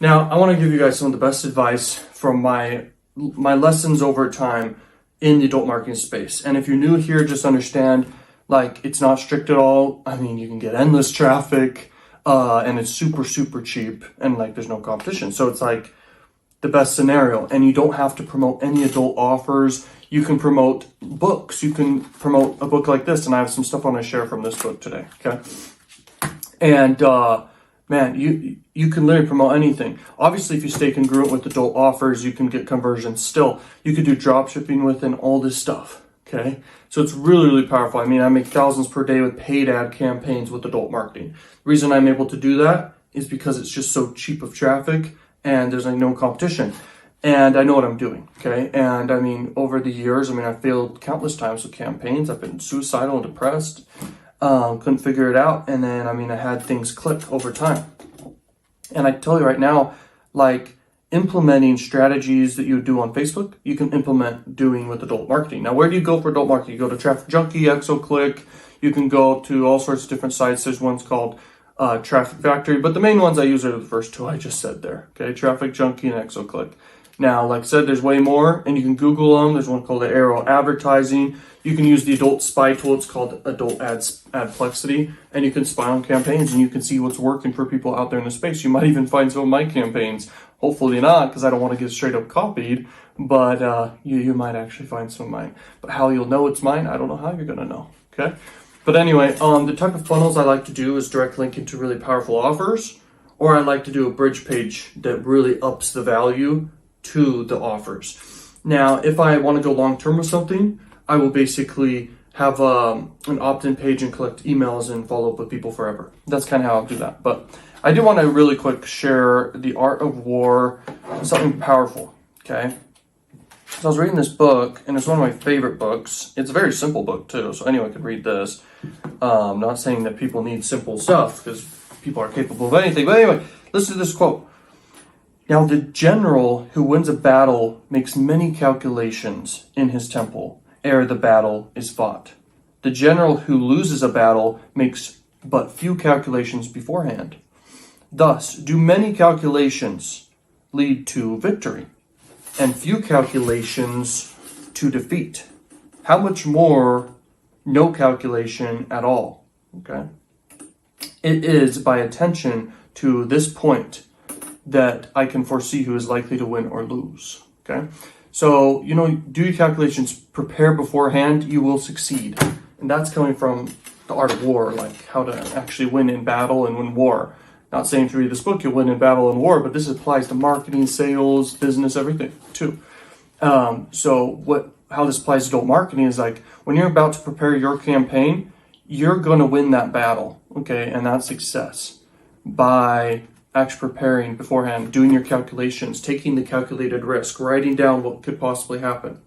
Now, I want to give you guys some of the best advice from my lessons over time in the adult marketing space. And if you're new here, just understand, like, it's not strict at all. I mean, you can get endless traffic, and it's super, super cheap, and like, there's no competition. So it's like the best scenario, and you don't have to promote any adult offers. You can promote books. You can promote a book like this, and I have some stuff I want to share from this book today, okay? And, man, you can literally promote anything. Obviously, if you stay congruent with adult offers, you can get conversions still. You could do drop shipping with and all this stuff, okay? So it's really, really powerful. I mean, I make thousands per day with paid ad campaigns with adult marketing. The reason I'm able to do that is because it's just so cheap of traffic and there's like no competition. And I know what I'm doing, okay? And I mean, over the years, I mean, I failed countless times with campaigns. I've been suicidal and depressed. Couldn't figure it out. And then, I mean, I had things click over time. And I tell you right now, like, implementing strategies that you would do on Facebook, you can implement doing with adult marketing. Now, where do you go for adult marketing? You go to Traffic Junkie, XOClick. You can go to all sorts of different sites. There's ones called Traffic Factory, but the main ones I use are the first two I just said there. Okay, Traffic Junkie and XOClick. Now, like I said, there's way more, and you can Google them. There's one called the Arrow Advertising. You can use the adult spy tool. It's called Adult Adplexity, and you can spy on campaigns, and you can see what's working for people out there in the space. You might even find some of my campaigns. Hopefully not, because I don't want to get straight up copied, but you might actually find some of mine. But how you'll know it's mine, I don't know how you're going to know, okay? But anyway, the type of funnels I like to do is direct link into really powerful offers, or I like to do a bridge page that really ups the value to the offers. Now, if I want to go long-term with something, I will basically have an opt-in page and collect emails and follow up with people forever. That's kind of how I'll do that. But I do want to really quick share The Art of War, something powerful, okay? So I was reading this book, and it's one of my favorite books. It's a very simple book, too, so anyone could read this. Not saying that people need simple stuff, because people are capable of anything. But anyway, listen to this quote. Now, the general who wins a battle makes many calculations in his temple ere the battle is fought. The general who loses a battle makes but few calculations beforehand. Thus, do many calculations lead to victory, and few calculations to defeat. How much more no calculation at all, okay? It is by attention to this point that I can foresee who is likely to win or lose, okay? So, do your calculations, prepare beforehand, you will succeed. And that's coming from The Art of War, like how to actually win in battle and win war. Not saying if you read this book, you'll win in battle and war, but this applies to marketing, sales, business, everything, too. So how this applies to adult marketing is like, when you're about to prepare your campaign, you're going to win that battle, okay? And that's success by actually preparing beforehand, doing your calculations, taking the calculated risk, writing down what could possibly happen.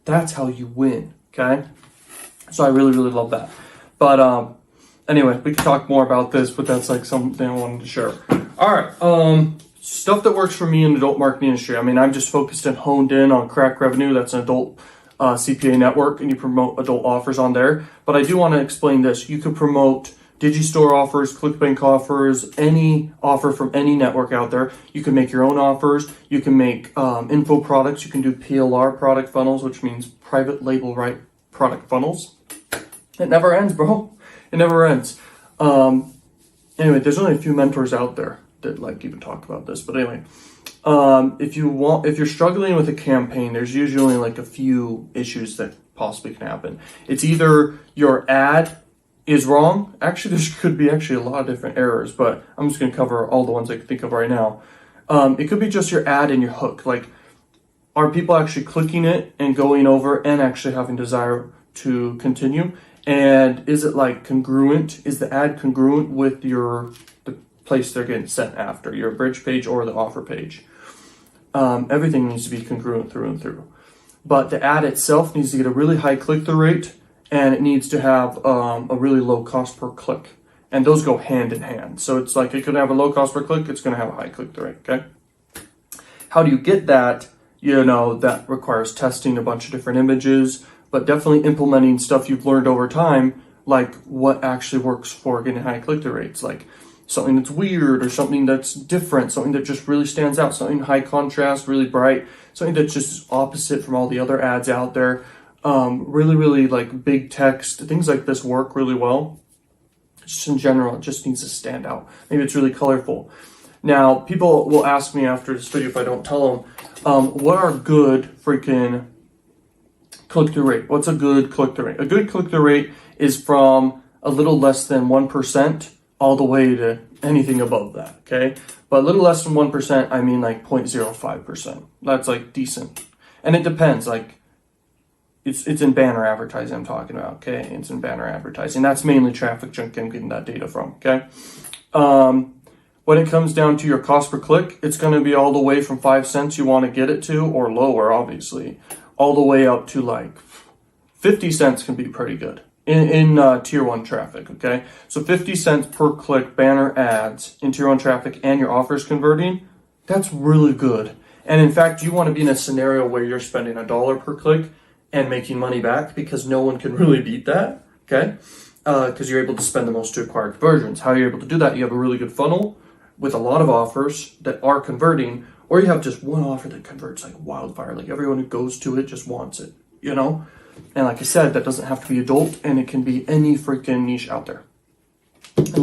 That's how you win, okay? So I really, really love that. But anyway, we can talk more about this, but that's like something I wanted to share. All right, stuff that works for me in the adult marketing industry. I mean, I'm just focused and honed in on Crack Revenue. That's an adult CPA network, and you promote adult offers on there. But I do want to explain this. You could promote Digistore offers, ClickBank offers, any offer from any network out there. You can make your own offers. You can make info products. You can do PLR product funnels, which means private label right product funnels. It never ends, bro. It never ends. Anyway, there's only a few mentors out there that like even talk about this. But anyway, if you're struggling with a campaign, there's usually only like a few issues that possibly can happen. It's either your ad is wrong. Actually, there could be actually a lot of different errors, but I'm just going to cover all the ones I can think of right now. It could be just your ad and your hook. Like, are people actually clicking it and going over and actually having desire to continue? And is it like congruent? Is the ad congruent with the place they're getting sent after, your bridge page or the offer page? Everything needs to be congruent through and through. But the ad itself needs to get a really high click-through rate, and it needs to have a really low cost per click. And those go hand in hand. So it's like it could have a low cost per click, it's going to have a high click-through rate, okay? How do you get that? That requires testing a bunch of different images, but definitely implementing stuff you've learned over time, like what actually works for getting high click-through rates. Like something that's weird or something that's different, something that just really stands out, something high contrast, really bright, something that's just opposite from all the other ads out there. Really, really like big text, things like this work really well. Just in general, it just needs to stand out. Maybe it's really colorful. Now, people will ask me after this video if I don't tell them, what are good freaking click-through rate? What's a good click-through rate? A good click-through rate is from a little less than 1% all the way to anything above that, okay? But a little less than 1%, I mean like 0.05%. That's like decent. And it depends, like, it's in banner advertising I'm talking about, okay? It's in banner advertising. That's mainly Traffic Junk I'm getting that data from, okay? When it comes down to your cost per click, it's going to be all the way from 5 cents you want to get it to, or lower, obviously, all the way up to like 50 cents can be pretty good in tier 1 traffic, okay? So 50 cents per click banner ads in tier 1 traffic and your offers converting, that's really good. And in fact, you want to be in a scenario where you're spending $1 per click and making money back, because no one can really beat that, okay? Because you're able to spend the most to acquire conversions. How are you able to do that? You have a really good funnel with a lot of offers that are converting, or you have just one offer that converts like wildfire. Like everyone who goes to it just wants it, you know? And like I said, that doesn't have to be adult, and it can be any freaking niche out there.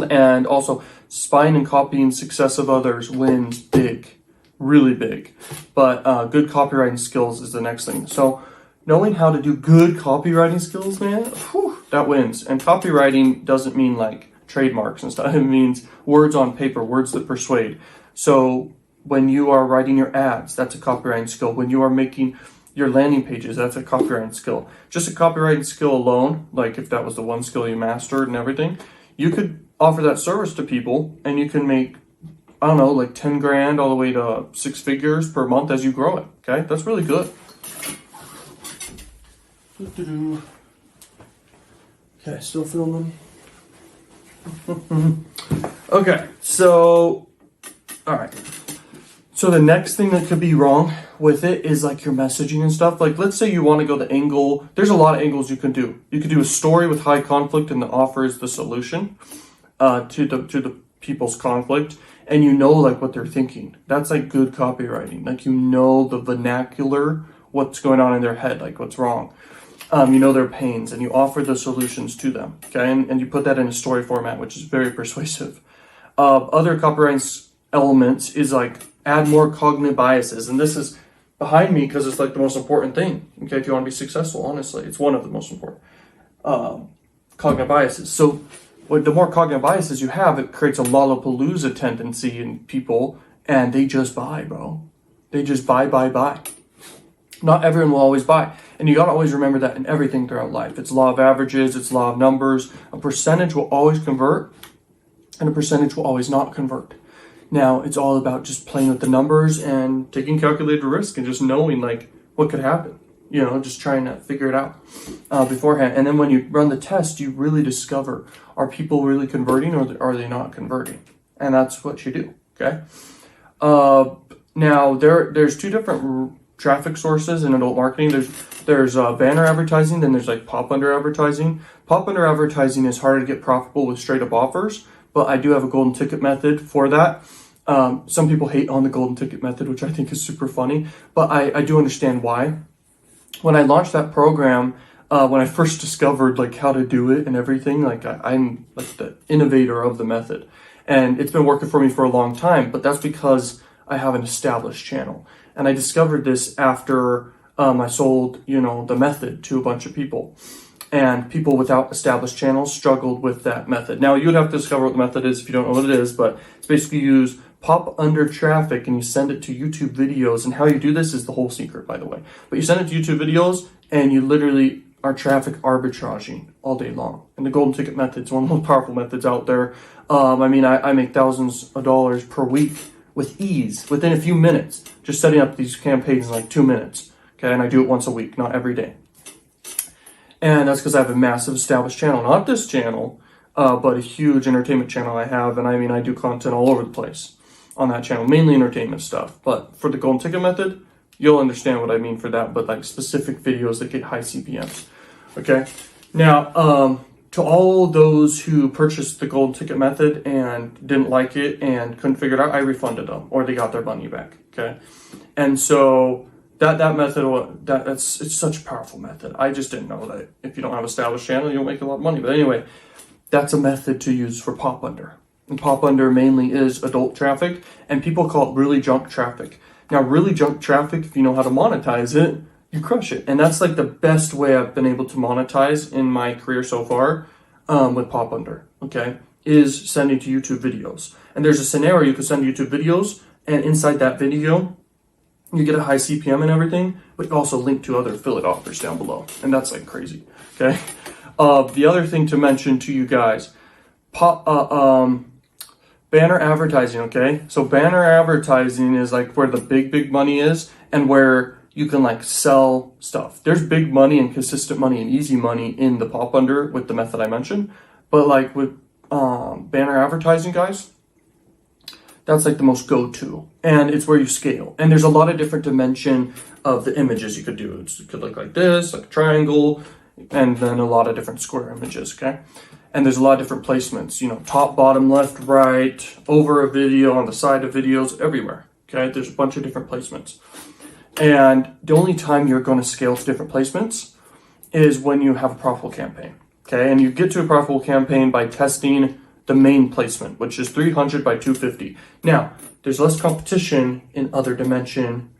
And also, spying and copying success of others wins big, really big. But good copywriting skills is the next thing. So knowing how to do good copywriting skills, man, whew, that wins. And copywriting doesn't mean like trademarks and stuff. It means words on paper, words that persuade. So when you are writing your ads, that's a copywriting skill. When you are making your landing pages, that's a copywriting skill. Just a copywriting skill alone, like if that was the one skill you mastered and everything, you could offer that service to people and you can make, I don't know, like 10 grand all the way to 6 figures per month as you grow it. Okay, that's really good. Okay, still filming. Okay, so, all right. So the next thing that could be wrong with it is like your messaging and stuff. Like, let's say you want to go the angle. There's a lot of angles you can do. You could do a story with high conflict and the offer is the solution to the people's conflict. And you know like what they're thinking. That's like good copywriting. Like you know the vernacular, what's going on in their head, like what's wrong. You know their pains and you offer the solutions to them. Okay, and you put that in a story format, which is very persuasive. Other copywriting elements is like add more cognitive biases. And this is behind me because it's like the most important thing. Okay, if you want to be successful, honestly, it's one of the most important cognitive biases. So the more cognitive biases you have, it creates a Lollapalooza tendency in people, and they just buy, bro. They just buy. Not everyone will always buy. And you got to always remember that in everything throughout life. It's law of averages, it's law of numbers. A percentage will always convert, and a percentage will always not convert. Now, it's all about just playing with the numbers and taking calculated risk and just knowing like what could happen. You know, just trying to figure it out beforehand. And then when you run the test, you really discover, are people really converting or are they not converting? And that's what you do, okay? Now, there's two different traffic sources in adult marketing. There's banner advertising, then there's like pop-under advertising. Pop-under advertising is harder to get profitable with straight-up offers, but I do have a golden ticket method for that. Some people hate on the golden ticket method, which I think is super funny, but I do understand why. When I launched that program, when I first discovered like how to do it and everything, like I'm like the innovator of the method, and it's been working for me for a long time, but that's because I have an established channel. And I discovered this after I sold, the method to a bunch of people. And people without established channels struggled with that method. Now, you'd have to discover what the method is if you don't know what it is, but it's basically you use pop under traffic and you send it to YouTube videos. And how you do this is the whole secret, by the way. But you send it to YouTube videos and you literally are traffic arbitraging all day long. And the golden ticket method is one of the most powerful methods out there. I make thousands of dollars per week with ease, within a few minutes, just setting up these campaigns in like 2 minutes. Okay, and I do it once a week, not every day. And that's because I have a massive established channel. Not this channel, but a huge entertainment channel I have. And I do content all over the place on that channel, mainly entertainment stuff. But for the golden ticket method, you'll understand what I mean for that, but like specific videos that get high CPMs. Okay, now, to all those who purchased the golden ticket method and didn't like it and couldn't figure it out, I refunded them, or they got their money back. Okay, and so that method, it's such a powerful method. I just didn't know that if you don't have an established channel, you don't make a lot of money. But anyway, that's a method to use for pop under. And pop under mainly is adult traffic, and people call it really junk traffic. Now, really junk traffic, if you know how to monetize it, you crush it. And that's like the best way I've been able to monetize in my career so far with pop under, okay, is sending to YouTube videos. And there's a scenario you could send YouTube videos, and inside that video, you get a high CPM and everything, but you also link to other affiliate offers down below. And that's like crazy, okay? The other thing to mention to you guys, banner advertising, okay? So banner advertising is like where the big money is and where you can like sell stuff. There's big money and consistent money and easy money in the pop under with the method I mentioned. But like with banner advertising, guys, that's like the most go-to, and it's where you scale. And there's a lot of different dimension of the images you could do. It could look like this, like a triangle, and then a lot of different square images, okay? And there's a lot of different placements, you know, top, bottom, left, right, over a video, on the side of videos, everywhere, okay? There's a bunch of different placements. And the only time you're going to scale to different placements is when you have a profitable campaign, okay? And you get to a profitable campaign by testing the main placement, which is 300 by 250. Now, there's less competition in other dimension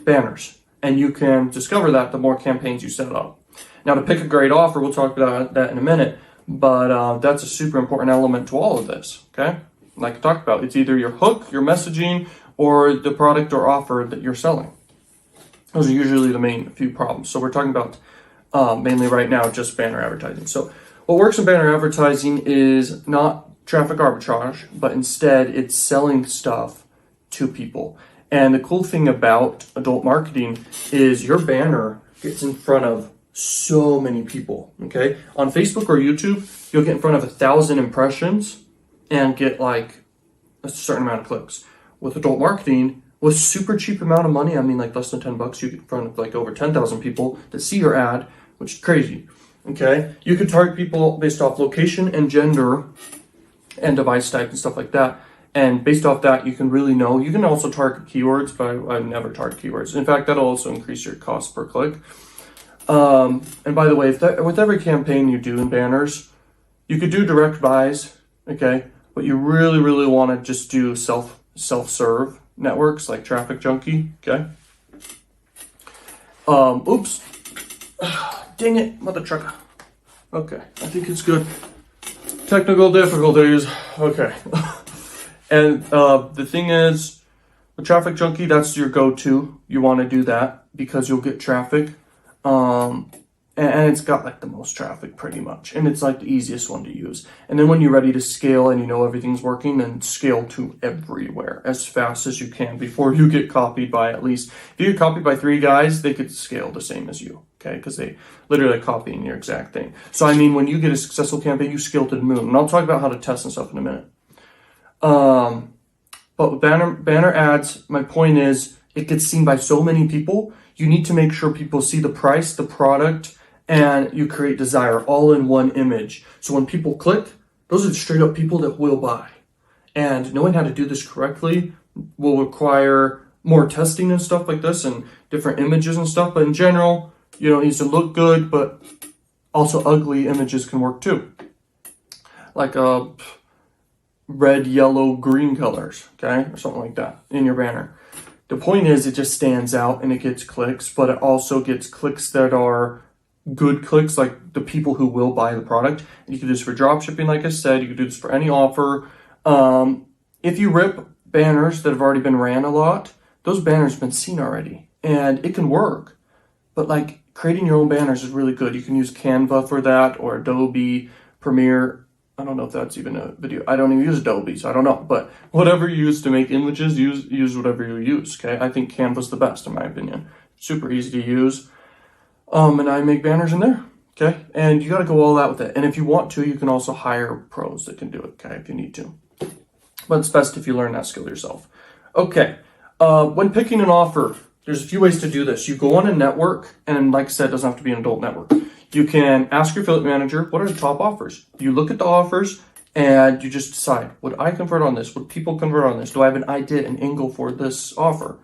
banners, and you can discover that the more campaigns you set up. Now, to pick a great offer, we'll talk about that in a minute, but that's a super important element to all of this, okay? Like I talked about, it's either your hook, your messaging, or the product or offer that you're selling. Those are usually the main few problems. So we're talking about mainly right now just banner advertising. So what works in banner advertising is not traffic arbitrage, but instead it's selling stuff to people. And the cool thing about adult marketing is your banner gets in front of so many people, okay? On Facebook or YouTube, you'll get in front of 1,000 impressions and get like a certain amount of clicks. With adult marketing, with super cheap amount of money, I mean like less than $10, you get in front of like over 10,000 people that see your ad, which is crazy, okay? You could target people based off location and gender and device type and stuff like that. And based off that, you can really know. You can also target keywords, but I never target keywords. In fact, that'll also increase your cost per click. And by the way, with every campaign you do in banners, you could do direct buys, okay? But you really want to just do self-serve networks like Traffic Junkie, okay? Oops. Dang it, mother trucker. Okay, I think it's good. Technical difficulties. Okay. And the thing is, the Traffic Junkie, that's your go-to. You want to do that because you'll get traffic. And it's got like the most traffic pretty much. And it's like the easiest one to use. And then when you're ready to scale and you know everything's working, then scale to everywhere as fast as you can before you get copied by at least, if you get copied by 3 guys, they could scale the same as you, okay? Because they literally copying your exact thing. So I mean, when you get a successful campaign, you scale to the moon. And I'll talk about how to test and stuff in a minute. But with banner ads, my point is it gets seen by so many people. You need to make sure people see the price, the product, and you create desire all in one image. So when people click, those are straight up people that will buy. And knowing how to do this correctly will require more testing and stuff like this and different images and stuff. But in general, you know, it needs to look good, but also ugly images can work too. Like red, yellow, green colors, okay? Or something like that in your banner. The point is it just stands out and it gets clicks, but it also gets clicks that are good clicks, like the people who will buy the product. And you can do this for drop shipping, like I said. You can do this for any offer. If you rip banners that have already been ran a lot, those banners have been seen already. And it can work. But like creating your own banners is really good. You can use Canva for that or Adobe Premiere. I don't know if that's even a video. I don't even use Adobe, so I don't know. But whatever you use to make images, use whatever you use, okay? I think Canva's the best, in my opinion. Super easy to use. And I make banners in there, okay? And you got to go all out with it. And if you want to, you can also hire pros that can do it, okay, if you need to. But it's best if you learn that skill yourself. Okay, when picking an offer, there's a few ways to do this. You go on a network, and like I said, it doesn't have to be an adult network. You can ask your affiliate manager, what are the top offers? You look at the offers and you just decide, would I convert on this? Would people convert on this? Do I have an idea, an angle for this offer?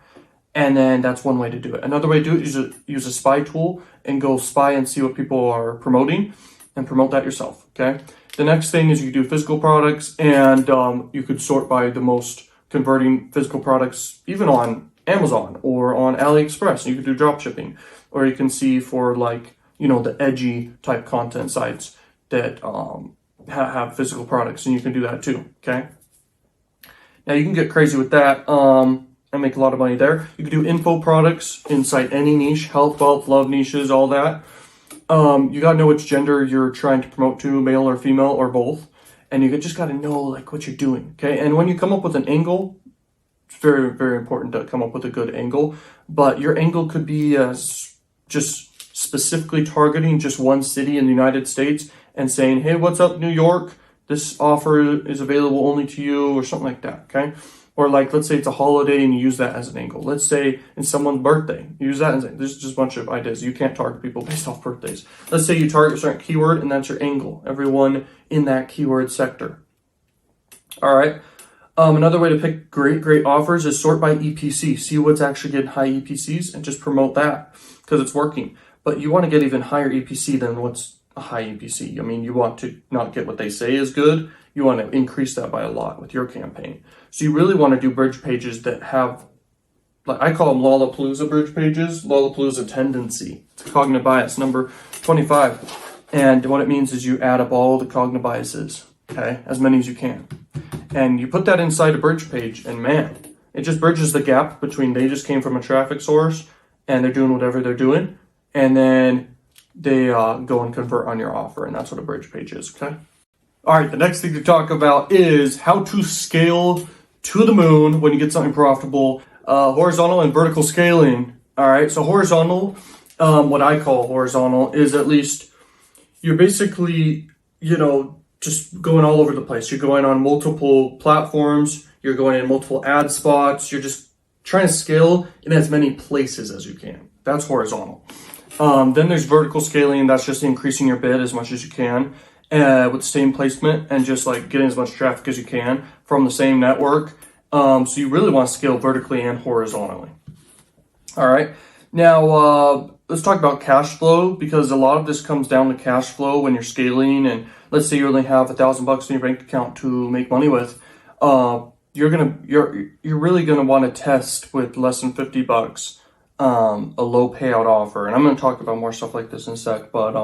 And then that's one way to do it. Another way to do it is use a spy tool and go spy and see what people are promoting and promote that yourself, okay? The next thing is you do physical products, and you could sort by the most converting physical products, even on Amazon or on AliExpress. You could do drop shipping, or you can see for like, you know, the edgy type content sites that have physical products, and you can do that too, okay? Now you can get crazy with that and make a lot of money there. You can do info products inside any niche, health, wealth, love niches, all that. You gotta know which gender you're trying to promote to, male or female or both. And you just gotta know like what you're doing, okay? And when you come up with an angle, it's very, very important to come up with a good angle. But your angle could be just specifically targeting just one city in the United States and saying, hey, what's up, New York? This offer is available only to you, or something like that, okay? Or like, let's say it's a holiday and you use that as an angle. Let's say it's someone's birthday. Use that as there's just a bunch of ideas. You can't target people based off birthdays. Let's say you target a certain keyword and that's your angle. Everyone in that keyword sector. All right. Another way to pick great offers is sort by EPC. See what's actually getting high EPCs and just promote that because it's working. But you want to get even higher EPC than what's a high EPC. I mean, you want to not get what they say is good. You want to increase that by a lot with your campaign. So you really want to do bridge pages that have, like I call them Lollapalooza bridge pages, Lollapalooza tendency. It's cognitive bias, number 25. And what it means is you add up all the cognitive biases, okay, as many as you can. And you put that inside a bridge page, and man, it just bridges the gap between they just came from a traffic source and they're doing whatever they're doing, and then they go and convert on your offer, and that's what a bridge page is, okay? All right, the next thing to talk about is how to scale to the moon when you get something profitable. Horizontal and vertical scaling. All right, so horizontal, what I call horizontal, is at least you're basically, you know, just going all over the place. You're going on multiple platforms. You're going in multiple ad spots. You're just trying to scale in as many places as you can. That's horizontal. Then there's vertical scaling. That's just increasing your bid as much as you can with the same placement and just like getting as much traffic as you can from the same network. So you really want to scale vertically and horizontally. All right. Now, let's talk about cash flow, because a lot of this comes down to cash flow when you're scaling. And let's say you only have $1,000 in your bank account to make money with. You're really gonna want to test with less than $50 a low payout offer. And I'm gonna talk about more stuff like this in a sec. But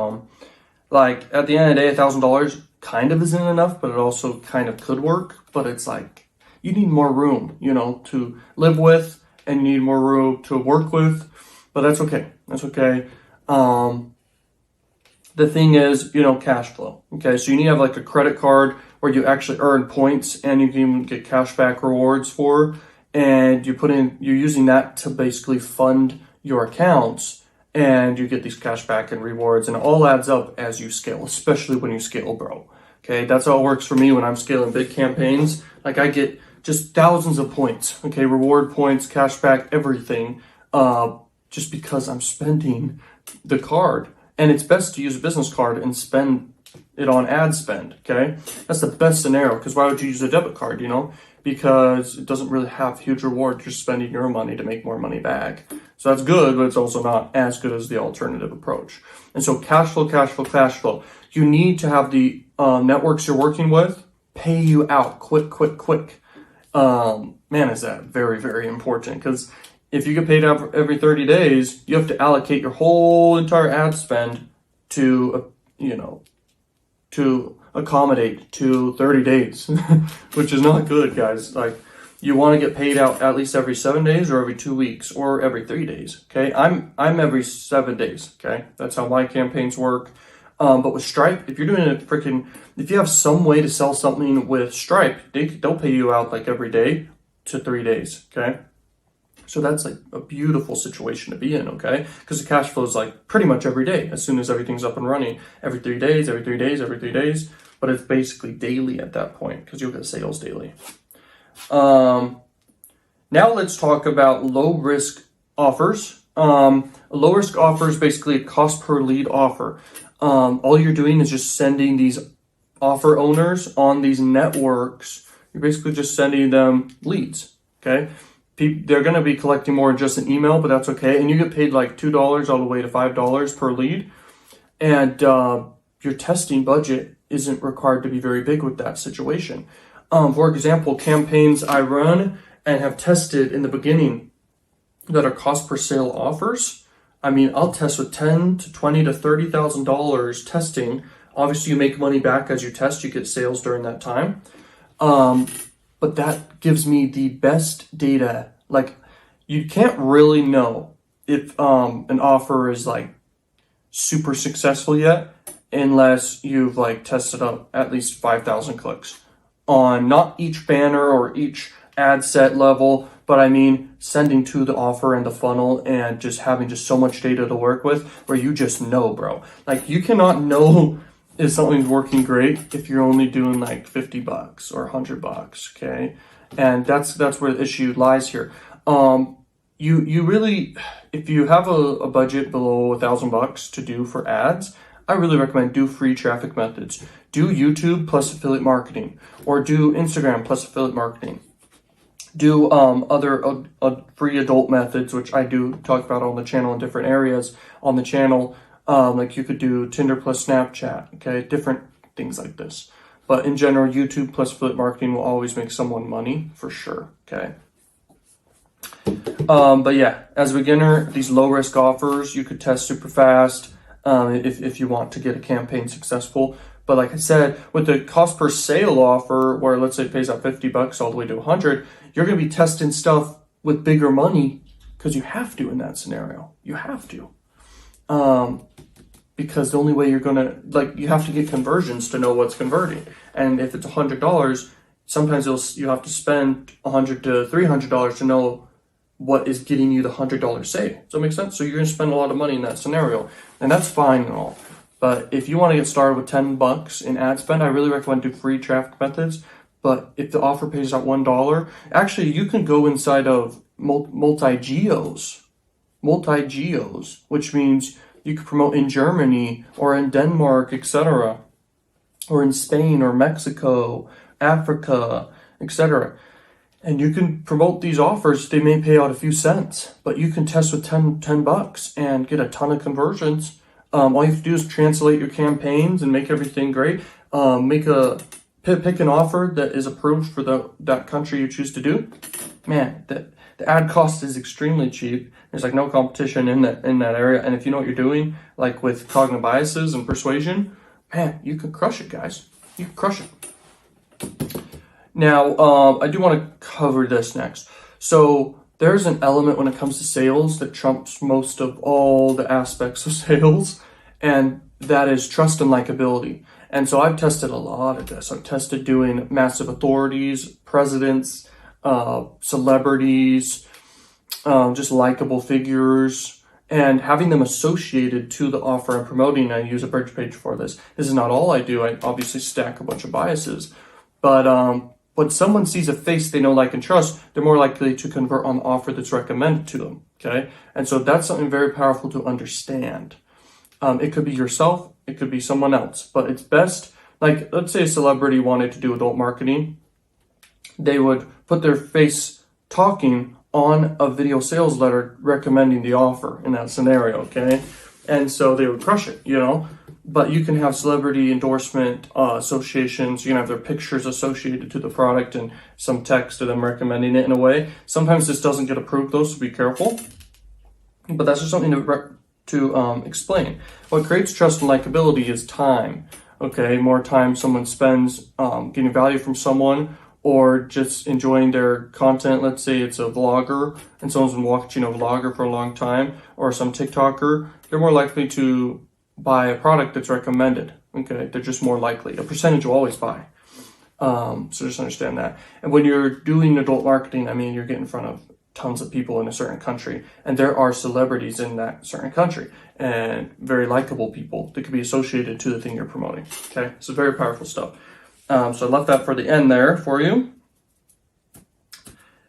like at the end of the day, $1,000 kind of isn't enough, but it also kind of could work. But it's like you need more room, you know, to live with, and you need more room to work with. But that's okay. That's okay. The thing is, you know, cash flow. Okay, so you need to have like a credit card where you actually earn points and you can even get cash back rewards for, and you're using that to basically fund your accounts, and you get these cash back and rewards, and it all adds up as you scale, especially when you scale, bro. Okay, that's how it works for me when I'm scaling big campaigns. Like I get just thousands of points. Okay, reward points, cash back, everything. Just because I'm spending the card. And it's best to use a business card and spend it on ad spend, okay? That's the best scenario, because why would you use a debit card, you know? Because it doesn't really have huge reward. You're spending your money to make more money back. So that's good, but it's also not as good as the alternative approach. And so cash flow, cash flow, cash flow. You need to have the networks you're working with pay you out quick. Man, is that very, very important, because if you get paid out every 30 days, you have to allocate your whole entire ad spend to, to accommodate to 30 days, which is not good, guys. Like, you want to get paid out at least every 7 days or every 2 weeks or every 3 days, okay? I'm every 7 days, okay? That's how my campaigns work. But with Stripe, if you're doing if you have some way to sell something with Stripe, they'll pay you out like every day to 3 days, okay? So that's like a beautiful situation to be in, okay? Because the cash flow is like pretty much every day as soon as everything's up and running. Every 3 days, every 3 days, every 3 days. But it's basically daily at that point because you'll get sales daily. Now let's talk about low risk offers. A low risk offer is basically a cost per lead offer. All you're doing is just sending these offer owners on these networks. You're basically just sending them leads. Okay. They're going to be collecting more than just an email, but that's okay. And you get paid like $2 all the way to $5 per lead. And your testing budget isn't required to be very big with that situation. For example, campaigns I run and have tested in the beginning that are cost per sale offers. I mean, I'll test with $10,000 to $20,000 to $30,000 testing. Obviously, you make money back as you test. You get sales during that time. But that gives me the best data. Like, you can't really know if an offer is like super successful yet unless you've like tested up at least 5,000 clicks on not each banner or each ad set level, but I mean sending to the offer and the funnel and just having just so much data to work with where you just know, bro. Like, you cannot know if something's working great if you're only doing like $50 or $100, okay? And that's where the issue lies here. You really, if you have a budget below $1,000 to do for ads, I really recommend do free traffic methods. Do YouTube plus affiliate marketing, or do Instagram plus affiliate marketing. Do other free adult methods, which I do talk about on the channel in different areas on the channel. Like you could do Tinder plus Snapchat, okay? Different things like this. But in general, YouTube plus affiliate marketing will always make someone money for sure, okay? But yeah, as a beginner, these low risk offers, you could test super fast if you want to get a campaign successful. But like I said, with the cost per sale offer, where let's say it pays out $50 all the way to 100, you're going to be testing stuff with bigger money because you have to in that scenario. You have to. Because the only way you're going to, like, you have to get conversions to know what's converting. And if it's $100, sometimes you have to spend $100 to $300 to know what is getting you the $100 sale. Does that make sense? So you're going to spend a lot of money in that scenario, and that's fine and all. But if you want to get started with $10 in ad spend, I really recommend do free traffic methods. But if the offer pays out $1, actually you can go inside of multi-geos, which means you could promote in Germany or in Denmark, etc., or in Spain or Mexico, Africa, etc. And you can promote these offers. They may pay out a few cents, but you can test with $10 and get a ton of conversions. All you have to do is translate your campaigns and make everything great. Pick an offer that is approved for that country you choose to do. Man, the ad cost is extremely cheap. There's like no competition in that area. And if you know what you're doing, like with cognitive biases and persuasion, man, you can crush it, guys. You can crush it. Now, I do want to cover this next. So there's an element when it comes to sales that trumps most of all the aspects of sales, and that is trust and likability. And so I've tested a lot of this. I've tested doing massive authorities, presidents, celebrities, just likable figures, and having them associated to the offer I'm promoting. I use a bridge page for this. This is not all I do. I obviously stack a bunch of biases. But when someone sees a face they know, like, and trust, they're more likely to convert on the offer that's recommended to them, okay? And so that's something very powerful to understand. It could be yourself, it could be someone else, but it's best, like, let's say a celebrity wanted to do adult marketing. They would put their face talking on a video sales letter recommending the offer in that scenario, okay? And so they would crush it, you know? But you can have celebrity endorsement associations. You can have their pictures associated to the product and some text of them recommending it in a way. Sometimes this doesn't get approved, though, so be careful. But that's just something to explain. What creates trust and likability is time. Okay, more time someone spends getting value from someone or just enjoying their content. Let's say it's a vlogger and someone's been watching a vlogger for a long time, or some TikToker. They're more likely to buy a product that's recommended. Okay, they're just more likely. A percentage will always buy. So just understand that. And when you're doing adult marketing, I mean, you're getting in front of tons of people in a certain country, and there are celebrities in that certain country and very likable people that could be associated to the thing you're promoting. Okay, so very powerful stuff. So I left that for the end there for you.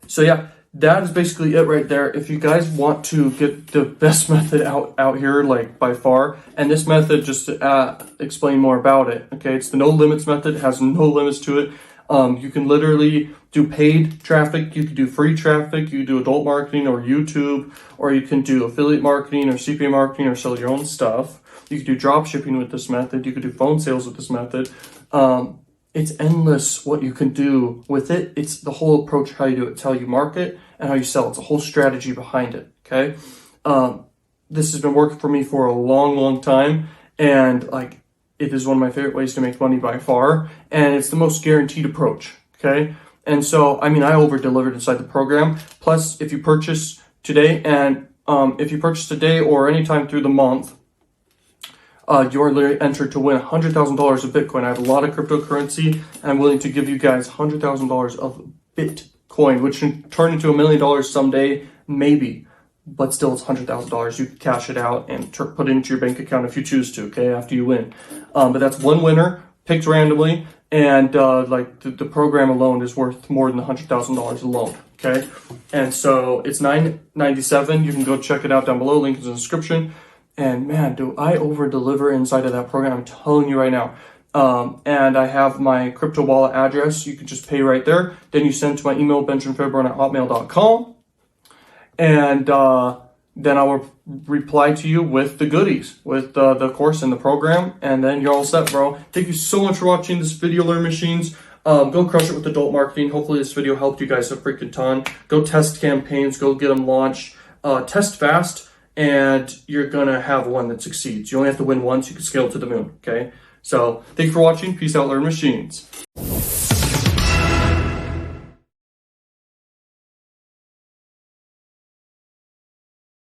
So yeah, that is basically it right there. If you guys want to get the best method out here, like by far, and this method, just to explain more about it, okay, it's the no limits method. It has no limits to it. You can literally do paid traffic, you can do free traffic, you can do adult marketing or YouTube, or you can do affiliate marketing or CPA marketing or sell your own stuff. You can do drop shipping with this method. You can do phone sales with this method. It's endless what you can do with it. It's the whole approach, how you do it. It's how you market and how you sell. It's a whole strategy behind it, okay? This has been working for me for a long, long time, and like, it is one of my favorite ways to make money by far, and it's the most guaranteed approach, okay? And so, I mean, I over-delivered inside the program. Plus, if you purchase today, and if you purchase today or anytime through the month, you're literally entered to win $100,000 of Bitcoin. I have a lot of cryptocurrency, and I'm willing to give you guys $100,000 of Bitcoin, which can turn into $1 million someday, maybe. But still, it's $100,000. You can cash it out and put it into your bank account if you choose to, okay, after you win. But that's one winner, picked randomly, and like the program alone is worth more than $100,000 alone, okay? And so it's $9.97. You can go check it out down below. Link is in the description. And man, do I over-deliver inside of that program. I'm telling you right now. And I have my crypto wallet address. You can just pay right there. Then you send to my email, benjaminfairbairn@hotmail.com. And then I will reply to you with the goodies, with the course and the program, and then you're all set, bro. Thank you so much for watching this video, Learn Machines. Go crush it with adult marketing. Hopefully this video helped you guys a freaking ton. Go test campaigns, go get them launched. Test fast, and you're gonna have one that succeeds. You only have to win once, you can scale to the moon, okay? So thank you for watching. Peace out, Learn Machines.